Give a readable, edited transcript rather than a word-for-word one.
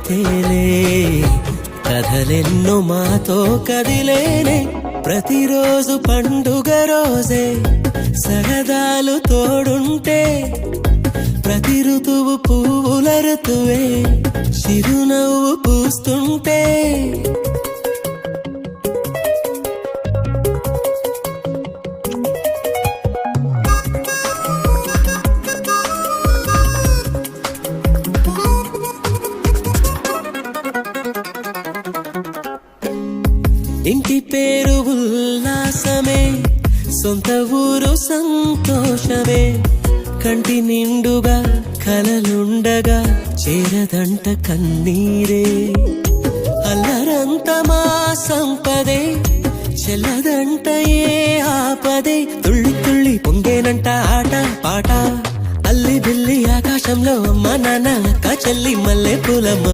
తేలే కథలెన్నో మాతో కదిలేనే ప్రతిరోజు పండుగ రోజే సరదాలు తోడుంటే ప్రతి ఋతువు పువ్వుల ఋతువే చిరునవ్వు పూస్తుంటే ఇంటి పేరు ఉల్లాసమే సొంత ఊరు సంతోషమే కంటి నిండుగా కలలుండగా చేరదంట కన్నీరే అల్లరంత మా సంపదే చెల్లదంట ఏ ఆపదే తుళ్ళి తుళ్ళి పొంగేనంట ఆట పాట అల్లి బిల్లి ఆకాశంలో అమ్మ నాన్న అక్క చెల్లి మల్లె పూలమ్మ